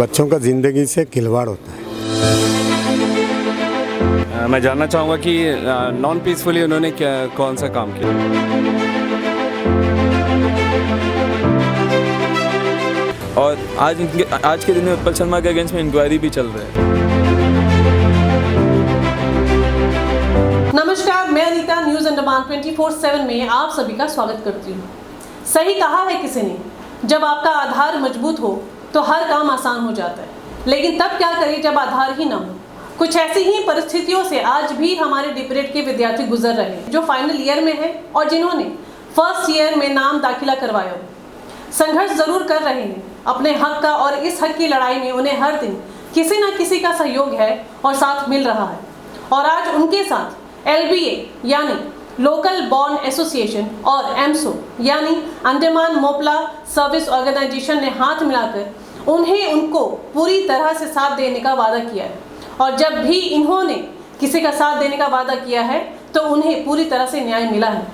बच्चों का ज़िंदगी से खिलवाड़ होता है। मैं जानना चाहूँगा कि नॉन पीसफुली उन्होंने कौन सा काम किया। और आज के दिन में उत्पल शर्मा के अगेंस्ट में इंक्वायरी भी चल रहा है। नमस्कार, मैं अनीता न्यूज़ अंडमान 24/7 में आप सभी का स्वागत करती हूँ। सही कहा है किसी ने, जब आपका आधार मजबूत हो तो हर काम आसान हो जाता है, लेकिन तब क्या करें जब आधार ही ना हो। कुछ ऐसी ही परिस्थितियों से आज भी हमारे डिपरेट के विद्यार्थी गुजर रहे हैं, जो फाइनल ईयर में है और जिन्होंने फर्स्ट ईयर में नाम दाखिला करवाया हो। संघर्ष जरूर कर रहे हैं अपने हक का, और इस हक की लड़ाई में उन्हें हर दिन किसी न किसी का सहयोग है और साथ मिल रहा है। और आज उनके साथ LBA यानी लोकल बॉर्न एसोसिएशन और एमसो यानी अंडमान मोपला सर्विस ऑर्गेनाइजेशन ने हाथ मिलाकर उनको पूरी तरह से साथ देने का वादा किया है। और जब भी इन्होंने किसी का साथ देने का वादा किया है तो उन्हें पूरी तरह से न्याय मिला है।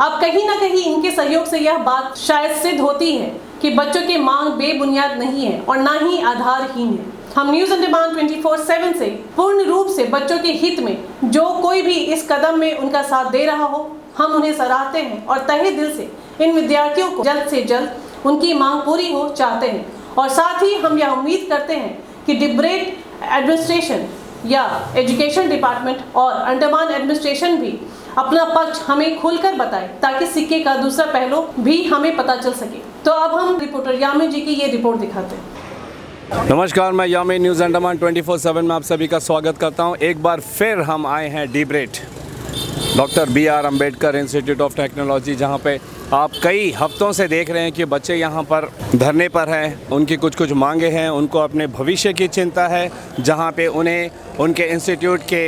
अब कहीं ना कहीं इनके सहयोग से यह बात शायद सिद्ध होती है कि बच्चों की मांग बेबुनियाद नहीं है और ना ही आधारहीन है। हम न्यूज़ अंडमान 24/7 से पूर्ण रूप से बच्चों के हित में जो कोई भी इस कदम में उनका साथ दे रहा हो, हम उन्हें सराहते हैं और तहे दिल से इन विद्यार्थियों को जल्द से जल्द उनकी मांग पूरी हो चाहते हैं। और साथ ही हम यह उम्मीद करते हैं कि डिपरेट एडमिनिस्ट्रेशन या एजुकेशन डिपार्टमेंट और अंडमान एडमिनिस्ट्रेशन भी अपना पक्ष हमें खुलकर बताए, ताकि सिक्के का दूसरा पहलू भी हमें पता चल सके। तो अब हम रिपोर्टर यामी जी की ये रिपोर्ट दिखाते हैं। नमस्कार, मैं यामी न्यूज़ अंडमान 24/7 में आप सभी का स्वागत करता हूं। एक बार फिर हम आए हैं डिबरेट doctor BR Ambedkar institute of technology, जहां पे आप कई हफ्तों से देख रहे हैं कि बच्चे यहां पर धरने पर हैं। उनकी कुछ मांगे हैं, उनको अपने भविष्य की चिंता है, जहां पे उन्हें उनके इंस्टीट्यूट के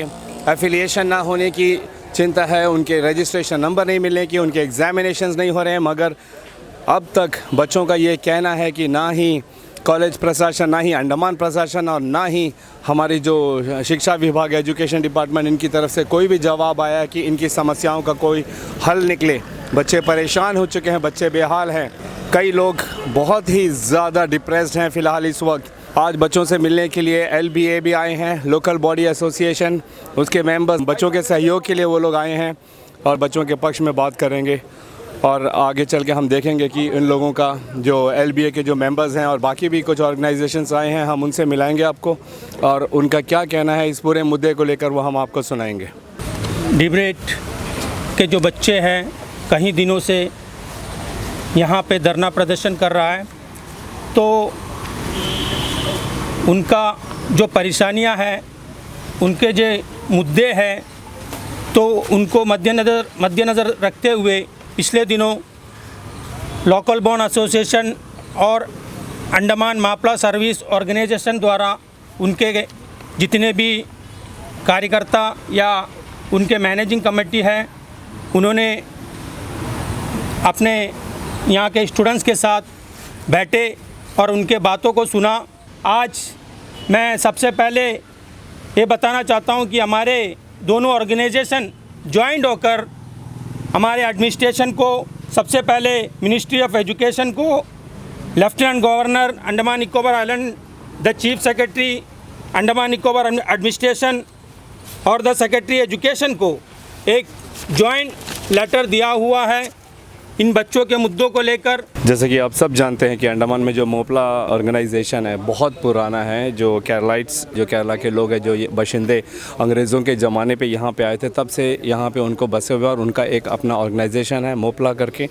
एफिलिएशन ना होने की चिंता है, उनके रजिस्ट्रेशन नंबर नहीं मिलने की, उनके एग्जामिनेशंस नहीं हो रहे हैं। मगर अब तक बच्चों का ये कहना है कि ना ही कॉलेज प्रशासन, ना ही अंडमान प्रशासन और ना ही हमारी जो शिक्षा विभाग एजुकेशन डिपार्टमेंट, इनकी तरफ से कोई भी जवाब आया कि इनकी समस्याओं का कोई हल निकले। बच्चे परेशान हो चुके हैं, बच्चे बेहाल हैं। कई लोग बहुत ही ज़्यादा डिप्रेस्ड हैं फ़िलहाल इस वक्त। आज बच्चों से मिलने के लिए LBA भी आए हैं, लोकल बॉडी एसोसिएशन, उसके मेंबर्स, बच्चों के सहयोग के लिए वो लोग आए हैं और बच्चों के पक्ष में बात करेंगे। और आगे चल के हम देखेंगे कि इन लोगों का जो LBA के जो मेंबर्स हैं और बाकी भी कुछ ऑर्गेनाइजेशंस आए हैं, हम उनसे मिलाएंगे आपको और उनका क्या कहना है इस पूरे मुद्दे को लेकर वो हम आपको सुनाएंगे। डिबरेट के जो बच्चे हैं कई दिनों से यहाँ पे धरना प्रदर्शन कर रहा है, तो उनका जो परेशानियाँ हैं, उनके जो मुद्दे हैं, तो उनको मद्देनज़र रखते हुए पिछले दिनों लोकल बॉर्न एसोसिएशन और अंडमान मापला सर्विस ऑर्गेनाइजेशन द्वारा उनके जितने भी कार्यकर्ता या उनके मैनेजिंग कमेटी है, उन्होंने अपने यहाँ के स्टूडेंट्स के साथ बैठे और उनके बातों को सुना। आज मैं सबसे पहले ये बताना चाहता हूँ कि हमारे दोनों ऑर्गेनाइजेशन ज्वाइंट होकर हमारे एडमिनिस्ट्रेशन को, सबसे पहले मिनिस्ट्री ऑफ एजुकेशन को, lieutenant governor Andaman Nicobar island, the chief secretary Andaman Nicobar administration और द सेक्रेटरी एजुकेशन को एक जॉइंट लेटर दिया हुआ है इन बच्चों के मुद्दों को लेकर। जैसे कि आप सब जानते हैं कि अंडमान में जो मोपला ऑर्गेनाइजेशन है बहुत पुराना है। जो केरलाइट्स, जो केरला के लोग हैं, जो बाशिंदे अंग्रेज़ों के ज़माने पे यहाँ पे आए थे, तब से यहाँ पे उनको बसे हुए और उनका एक अपना ऑर्गेनाइजेशन है मोपला करके।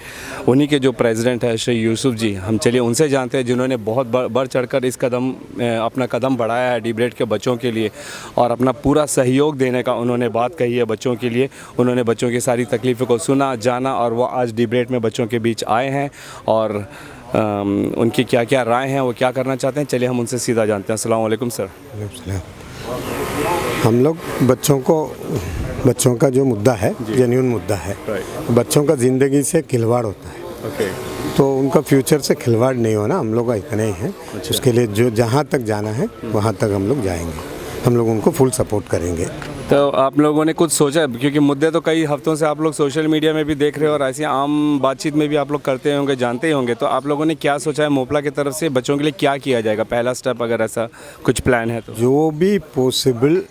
उन्हीं के जो प्रेसिडेंट है श्री यूसुफ जी, हम चलिए उनसे जानते हैं, जिन्होंने बहुत बढ़ चढ़कर इस अपना कदम बढ़ाया है डिबरेट के बच्चों के लिए और अपना पूरा सहयोग देने का उन्होंने बात कही है बच्चों के लिए। उन्होंने बच्चों की सारी तकलीफ़ों को सुना, जाना और वो आज डिबरेट में बच्चों के बीच आए हैं और उनकी क्या क्या राय हैं, वो क्या करना चाहते हैं, चलिए हम उनसे सीधा जानते हैं। अस्सलाम वालेकुम सर। हम लोग बच्चों का जो मुद्दा है जेन्युइन मुद्दा है। बच्चों का ज़िंदगी से खिलवाड़ होता है, तो उनका फ्यूचर से खिलवाड़ नहीं होना हम लोग का इतना ही है। उसके लिए जो जहाँ तक जाना है वहाँ तक हम लोग जाएंगे, हम लोग उनको फुल सपोर्ट करेंगे। तो आप लोगों ने कुछ सोचा, क्योंकि मुद्दे तो कई हफ्तों से आप लोग सोशल मीडिया में भी देख रहे हो और ऐसी आम बातचीत में भी आप लोग करते होंगे, जानते ही होंगे, तो आप लोगों ने क्या सोचा है मोपला की तरफ से बच्चों के लिए क्या किया जाएगा, पहला स्टेप अगर ऐसा कुछ प्लान है तो? जो भी पॉसिबल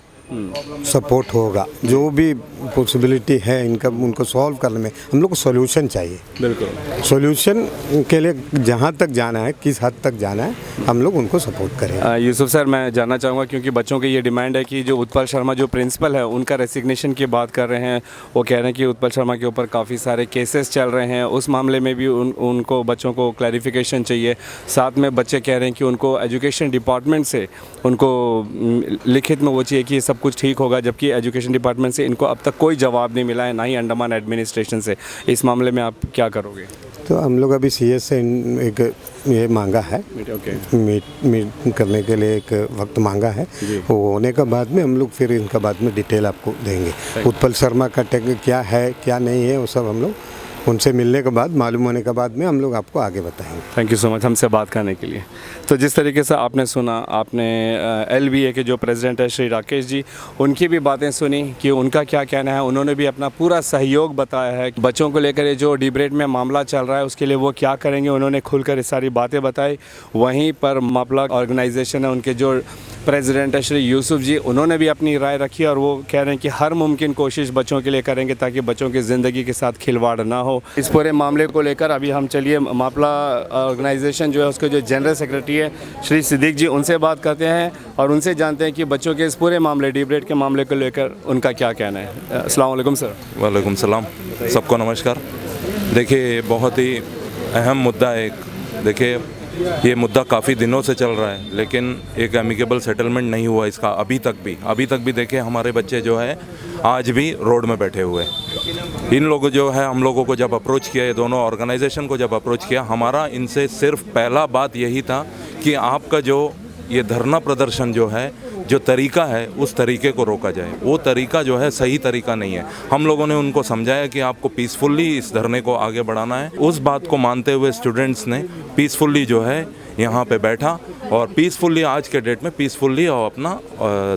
सपोर्ट होगा, जो भी पॉसिबिलिटी है इनका, उनको सॉल्व करने में हम लोग को सॉल्यूशन चाहिए। बिल्कुल। सॉल्यूशन के लिए जहाँ तक जाना है, किस हद तक जाना है, हम लोग उनको सपोर्ट करेंगे। यूसुफ सर, मैं जानना चाहूँगा क्योंकि बच्चों की ये डिमांड है कि जो उत्पल शर्मा जो प्रिंसिपल है उनका रेसिग्नेशन की बात कर रहे हैं। वो कह रहे हैं कि उत्पल शर्मा के ऊपर काफ़ी सारे केसेस चल रहे हैं, उस मामले में भी उनको बच्चों को क्लैरिफिकेशन चाहिए। साथ में बच्चे कह रहे हैं कि उनको एजुकेशन डिपार्टमेंट से उनको लिखित में वो चाहिए कि सब कुछ ठीक होगा, जबकि एजुकेशन डिपार्टमेंट से इनको अब तक कोई जवाब नहीं मिला है, ना ही अंडमान एडमिनिस्ट्रेशन से। इस मामले में आप क्या करोगे? तो हम लोग अभी CS से एक ये मांगा है, मीट करने के लिए एक वक्त मांगा है। वो होने का बाद में हम लोग फिर इनका बाद में डिटेल आपको देंगे। उत्पल शर्मा का क्या है क्या नहीं है वो सब हम लोग उनसे मिलने के बाद, मालूम होने के बाद में हम लोग आपको आगे बताएंगे। थैंक यू सो मच हमसे बात करने के लिए। तो जिस तरीके से आपने सुना, आपने LBA के जो प्रेसिडेंट है श्री राकेश जी, उनकी भी बातें सुनी कि उनका क्या कहना है। उन्होंने भी अपना पूरा सहयोग बताया है बच्चों को लेकर ये जो डिबेट में मामला चल रहा है उसके लिए वो क्या करेंगे। उन्होंने खुलकर ये सारी बातें बताई। वहीं पर मापला ऑर्गेनाइजेशन है, उनके जो प्रेसिडेंट है श्री यूसुफ जी, उन्होंने भी अपनी राय रखी और वो कह रहे हैं कि हर मुमकिन कोशिश बच्चों के लिए करेंगे ताकि बच्चों की ज़िंदगी के साथ खिलवाड़ ना हो। इस पूरे मामले को लेकर अभी हम चलिए मापला ऑर्गेनाइजेशन जो है उसके जो जनरल सेक्रेटरी है श्री सिद्दीक जी, उनसे बात करते हैं और उनसे जानते हैं कि बच्चों के इस पूरे मामले, डिबेट के मामले को लेकर उनका क्या कहना है। अस्सलाम वालेकुम सर। वालेकुम सलाम, सबको नमस्कार। देखिए, बहुत ही अहम मुद्दा है। देखिए, ये मुद्दा काफ़ी दिनों से चल रहा है लेकिन एक एमिकेबल सेटलमेंट नहीं हुआ इसका अभी तक भी। देखिए, हमारे बच्चे जो है आज भी रोड में बैठे हुए हैं। इन लोगों जो है, हम लोगों को जब अप्रोच किया, ये दोनों ऑर्गेनाइजेशन को जब अप्रोच किया, हमारा इनसे सिर्फ पहला बात यही था कि आपका जो ये धरना प्रदर्शन जो है, जो तरीका है, उस तरीके को रोका जाए। वो तरीका जो है सही तरीका नहीं है। हम लोगों ने उनको समझाया कि आपको पीसफुली इस धरने को आगे बढ़ाना है। उस बात को मानते हुए स्टूडेंट्स ने पीसफुली जो है यहाँ पे बैठा और पीसफुली, आज के डेट में पीसफुली और अपना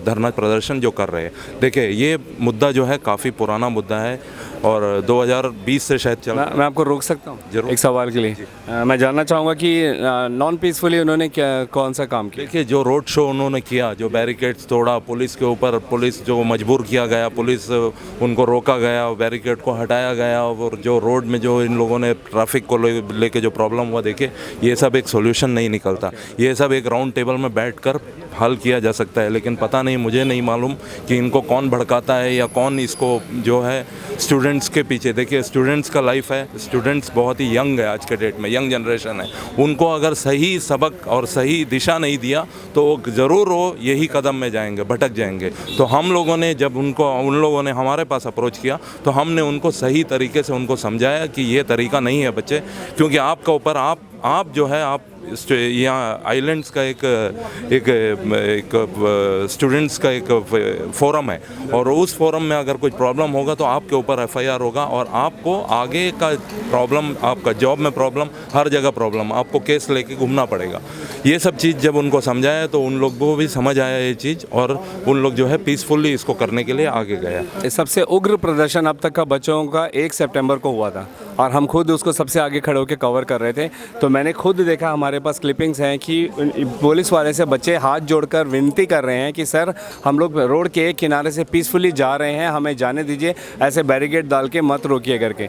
धरना प्रदर्शन जो कर रहे हैं। देखिए, ये मुद्दा जो है काफ़ी पुराना मुद्दा है और 2020 से शायद चल। मैं आपको रोक सकता हूँ जरूर, एक सवाल के लिए? मैं जानना चाहूँगा कि नॉन पीसफुली उन्होंने कौन सा काम किया? देखिए, जो रोड शो उन्होंने किया, जो बैरिकेड्स तोड़ा, पुलिस के ऊपर, पुलिस जो मजबूर किया गया, पुलिस उनको रोका गया, बैरिकेड को हटाया गया और जो रोड में जो इन लोगों ने ट्रैफिक को लेके जो प्रॉब्लम हुआ, देखिए ये सब एक सोल्यूशन नहीं निकलता। ये सब एक राउंड टेबल में बैठकर हल किया जा सकता है, लेकिन पता नहीं, मुझे नहीं मालूम कि इनको कौन भड़काता है या कौन इसको जो है स्टूडेंट्स के पीछे। देखिए, स्टूडेंट्स का लाइफ है, स्टूडेंट्स बहुत ही यंग है आज के डेट में, यंग जनरेशन है। उनको अगर सही सबक और सही दिशा नहीं दिया तो वो ज़रूर वो यही कदम में जाएंगे, भटक जाएंगे। तो हम लोगों ने जब उन लोगों ने हमारे पास अप्रोच किया तो हमने उनको सही तरीके से उनको समझाया कि ये तरीका नहीं है बच्चे, क्योंकि आपका ऊपर आप जो है, आप यहाँ आइलैंड्स का एक स्टूडेंट्स का एक फोरम है और उस फोरम में अगर कुछ प्रॉब्लम होगा तो आपके ऊपर FIR होगा और आपको आगे का प्रॉब्लम, आपका जॉब में प्रॉब्लम, हर जगह प्रॉब्लम, आपको केस लेके घूमना पड़ेगा। ये सब चीज़ जब उनको समझाया तो उन लोगों को भी समझ आया ये चीज़ और उन लोग जो है पीसफुली इसको करने के लिए आगे गया। सबसे उग्र प्रदर्शन अब तक का बच्चों का 1 सितंबर को हुआ था और हम खुद उसको सबसे आगे खड़े होकर कवर कर रहे थे। तो मैंने खुद देखा, हमारे पास क्लिपिंग्स हैं कि पुलिस वाले से बच्चे हाथ जोड़कर विनती कर रहे हैं कि सर, हम लोग रोड के एक किनारे से पीसफुली जा रहे हैं, हमें जाने दीजिए, ऐसे बैरिकेड डाल के मत रोकिए करके।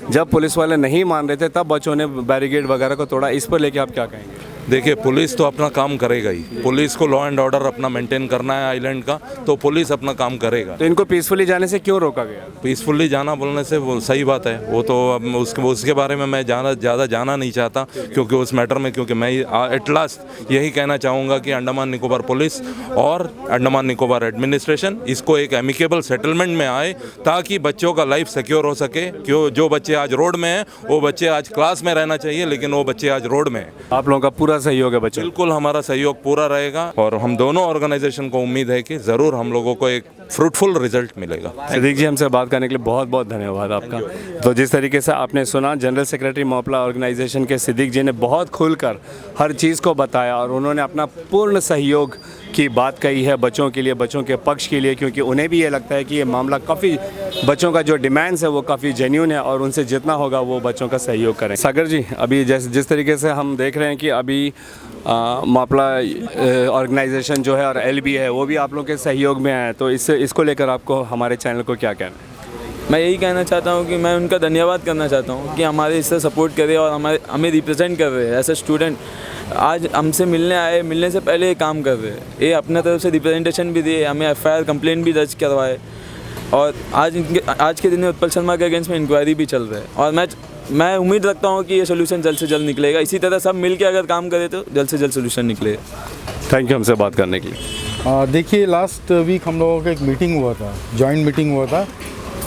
जब पुलिस वाले नहीं मान रहे थे तब बच्चों ने बैरिकेड वगैरह को तोड़ा। इस पर लेके आप क्या कहेंगे? देखिए, पुलिस तो अपना काम करेगा ही। पुलिस को लॉ एंड ऑर्डर अपना मेंटेन करना है आइलैंड का, तो पुलिस अपना काम करेगा। तो इनको पीसफुली जाने से क्यों रोका गया? पीसफुली जाना बोलने से वो सही बात है, वो तो अब उसके बारे में मैं ज़्यादा जाना नहीं चाहता क्योंकि उस मैटर में, क्योंकि मैं एट लास्ट यही कहना चाहूँगा कि अंडमान निकोबार पुलिस और अंडमान निकोबार एडमिनिस्ट्रेशन इसको एक एमिकेबल सेटलमेंट में आए ताकि बच्चों का लाइफ सिक्योर हो सके। क्यों जो बच्चे आज रोड में हैं वो बच्चे आज क्लास में रहना चाहिए, लेकिन वो बच्चे आज रोड में हैं। आप लोगों का पूरा पूरा सहयोग है बच्चों? बिल्कुल हमारा सहयोग पूरा रहेगा और हम दोनों ऑर्गेनाइजेशन को उम्मीद है कि ज़रूर हम लोगों को एक फ्रूटफुल रिजल्ट मिलेगा। सिद्दीक जी, हमसे बात करने के लिए बहुत बहुत धन्यवाद आपका। तो जिस तरीके से आपने सुना, जनरल सेक्रेटरी मोपला ऑर्गेनाइजेशन के सिद्दीक जी ने बहुत खुलकर हर चीज़ को बताया और उन्होंने अपना पूर्ण सहयोग की बात कही है बच्चों के लिए, बच्चों के पक्ष के लिए, क्योंकि उन्हें भी ये लगता है कि ये मामला काफ़ी बच्चों का जो डिमांड्स है वो काफ़ी जेन्यून है और उनसे जितना होगा वो बच्चों का सहयोग करें। सागर जी, अभी जिस तरीके से हम देख रहे हैं कि अभी मोपला ऑर्गेनाइजेशन जो है और LB है वो भी आप लोग के सहयोग में है, तो इसको लेकर आपको हमारे चैनल को क्या कहना है? मैं यही कहना चाहता हूँ कि मैं उनका धन्यवाद करना चाहता हूँ कि हमारे इससे सपोर्ट करे और हमें रिप्रेजेंट कर रहे हैं। ऐसे स्टूडेंट आज हमसे मिलने आए, मिलने से पहले ये काम कर रहे हैं, ये अपने तरफ से रिप्रेजेंटेशन भी दिए, हमें FIR कंप्लेंट भी दर्ज करवाए और आज के दिन में उत्पल शर्मा के अगेंस्ट में इंक्वायरी भी चल रहा है और मैं उम्मीद रखता हूँ कि ये सोल्यूशन जल्द से जल्द निकलेगा। इसी तरह सब मिल के अगर काम करें तो जल्द से जल्द सोल्यूशन निकलेगा। थैंक यू हमसे बात करने के लिए। देखिए, लास्ट वीक हम लोगों का एक मीटिंग हुआ था, जॉइंट मीटिंग हुआ था।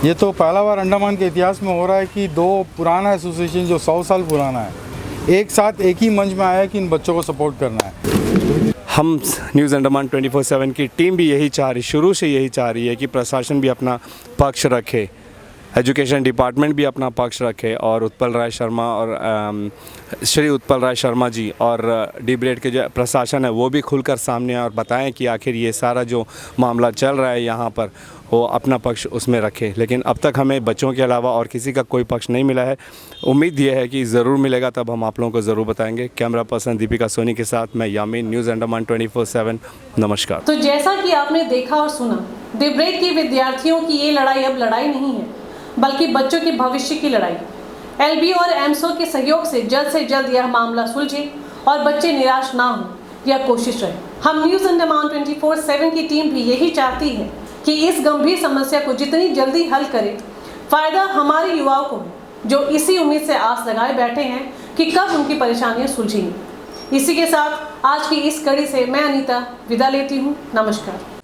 ये तो पहला बार अंडमान के इतिहास में हो रहा है कि दो पुराना एसोसिएशन जो 100 साल पुराना है एक साथ एक ही मंच में आया है कि इन बच्चों को सपोर्ट करना है। हम न्यूज़ अंडमान 24/7 की टीम भी यही चाह रही, शुरू से यही चाह रही है कि प्रशासन भी अपना पक्ष रखे, एजुकेशन डिपार्टमेंट भी अपना पक्ष रखे और उत्पल राय शर्मा और श्री उत्पल राय शर्मा जी और डीब्रेड के जो प्रशासन है वो भी खुलकर सामने आए और बताएं कि आखिर ये सारा जो मामला चल रहा है यहाँ पर वो अपना पक्ष उसमें रखे। लेकिन अब तक हमें बच्चों के अलावा और किसी का कोई पक्ष नहीं मिला है। उम्मीद ये है कि ज़रूर मिलेगा, तब हम आप लोगों को ज़रूर बताएंगे। कैमरा पर्सन दीपिका सोनी के साथ मैं यामीन, न्यूज़ अंडमान 24/7। नमस्कार। तो जैसा कि आपने देखा और सुना, डीब्रेड के विद्यार्थियों की ये लड़ाई अब लड़ाई नहीं है बल्कि बच्चों के भविष्य की लड़ाई। LB और एमसो के सहयोग से जल्द यह मामला सुलझे और बच्चे निराश ना हो, यह कोशिश रहे। हम न्यूज़ अंडमान 24/7 की टीम भी यही चाहती है कि इस गंभीर समस्या को जितनी जल्दी हल करे, फ़ायदा हमारे युवाओं को है जो इसी उम्मीद से आस लगाए बैठे हैं कि कब उनकी परेशानियां सुलझेंगी। इसी के साथ आज की इस कड़ी से मैं अनीता विदा लेती हूँ। नमस्कार।